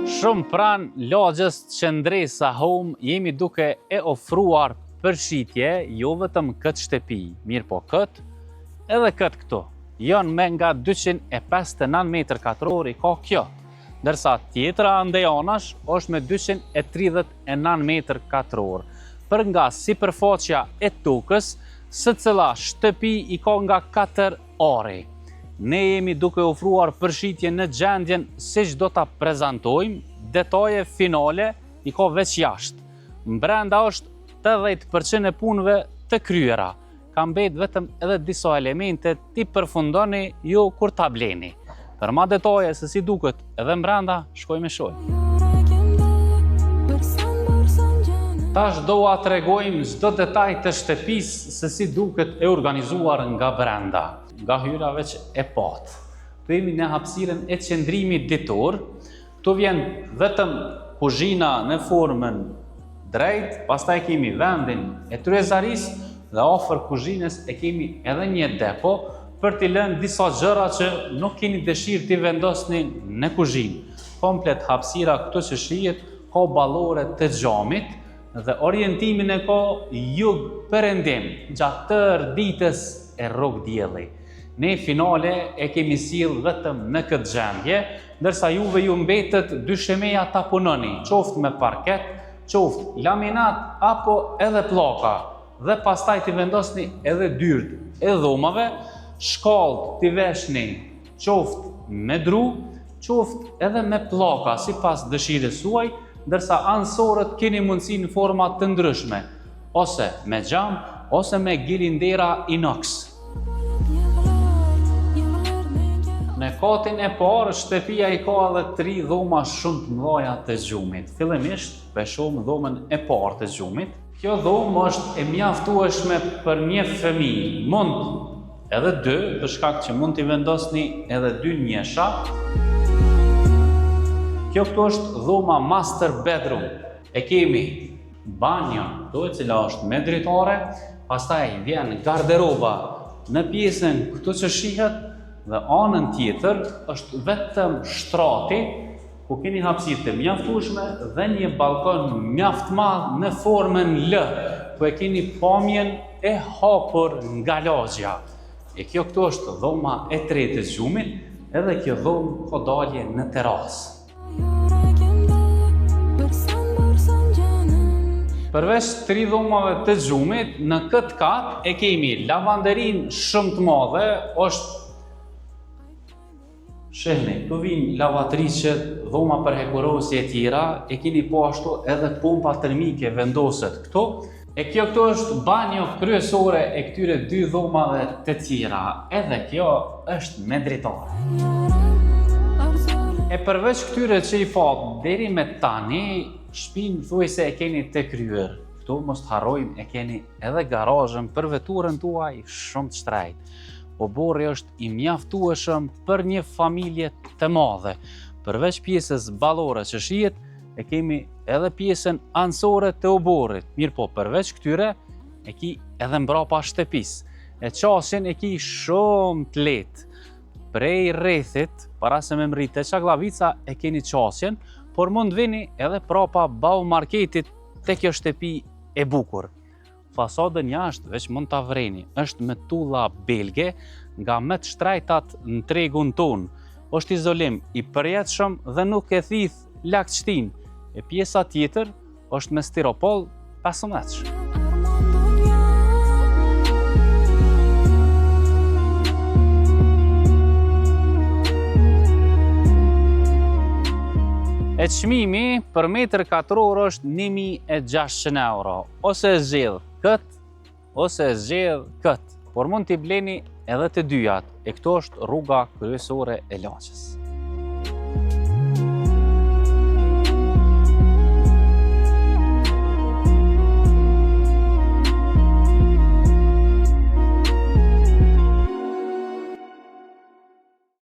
Shumë pranë lagjës Qendresa Home jemi duke e ofruar përshitje jo vetëm këtë shtëpi, mirë po këtë edhe këtë këtu. Janë me nga 259 m2 i ka kjo, ndërsa tjetra andejanash është me 239 m2. Për nga sipërfaqja e tokës, së cila shtëpi i ka nga 4 ari. Ne jemi duke ofruar përshitje në gjendjen siç do ta prezantojmë, detaje finale i ka veç jashtë. Mbrenda është 80% e punëve të kryera. Ka mbet vetëm edhe disa elemente ti përfundoni jo kur ta bleni. Për ma detaje se si duket edhe mbrenda, shkoj me shoh. Tash doa t'rregojmë çdo detaj të shtëpisë se si duket e organizuar nga brenda. Nga hyra veç e patë. Tu jemi në hapësirën e qendrimit ditor. Tu vjen vetëm kuzhina në formën drejt, pastaj kemi vendin e tryezarisë dhe afër kuzhinës e kemi edhe një depo për t'i lënë disa gjëra që nuk keni dëshirë t'i vendosni në kuzhinë. Komplet hapësira këtu që shihet ka ballore të xhamit dhe orientimin e ka jug-perëndim gjatë tërë ditës e rrog dielli. Ne finale e kemi sjell vetëm në këtë gjendje, ndërsa juve ju mbetet dyshemeja ta punoni, qoftë me parket, qoftë laminat apo edhe pllaka, dhe pastaj t'i vendosni edhe dyert e dhomave, shkallët t'i veshni qoftë me dru, qoftë edhe me pllaka sipas dëshirës suaj, ndërsa ansorët keni mundësi në forma të ndryshme, ose me xham, ose me gilindera inox. Në katin e parë, shtëpia i ka edhe 3 dhoma shumë të mëdha të xhumit. Fillimisht peshojmë dhomën e parë të xhumit. Kjo dhomë është e mjaftueshme për një fëmijë, mund edhe 2, për shkak që mund t'i vendosni edhe 2 njësha. Kjo këtu është dhoma master bedroom. E kemi banjon, e cila është me dritare, pastaj vjen garderoba në pjesën këtu që shihet, dhe anën tjetër është vetëm shtrati, ku keni hapësirë të mjaftueshme dhe një balkon mjaft madh në formën L, ku e keni pamjen e hapur nga lagja. E kjo këtu është dhoma e tretë e xhumit, edhe kjo dhomë ka dalje në terasë. Përveç 3 dhomave të xhumit, në këtë kat e kemi lavanderin shumë të madhe, është shehni, tu vinë lavatriqet, dhoma për hekurosje e tjera, e keni po ashtu edhe pompa termike vendoset këtu. E kjo këtu është banjo kryesore e këtyre 2 dhomave të tjera, edhe kjo është me dritare. E përveç këtyre që i pat deri me tani, shtëpinë thuajse e keni të kryer. Këtu mos të harrojmë e keni edhe garazhën për veturën tuaj shumë të shtrejtë. Oborri është i mjaftueshëm për një familje të madhe. Përveç pjesës ballore që shihet, e kemi edhe pjesën ansore të oborrit. Mirë po, përveç këtyre, e ki edhe mbrapa shtëpisë. E qasjen e ki shumë të lehtë. Prej rrethit, para se me mritë te çaklavica, e keni qasjen, por mund vini edhe prapa bau marketit te kjo shtëpi e bukur. Fasadën jashtë veç mund ta vreni, është me tulla belge nga më të shtrejtat në tregun ton. Është izolim i përjetshëm dhe nuk e thith lagështin. E pjesa tjetër është me stiropol 15. E çmimi për metër katror është 1.600 euro, ose e zgjedh këtë, ose e zgjedh këtë, por mund t'i bleni edhe të dyjat, e këto është rruga kryesore e lagjës.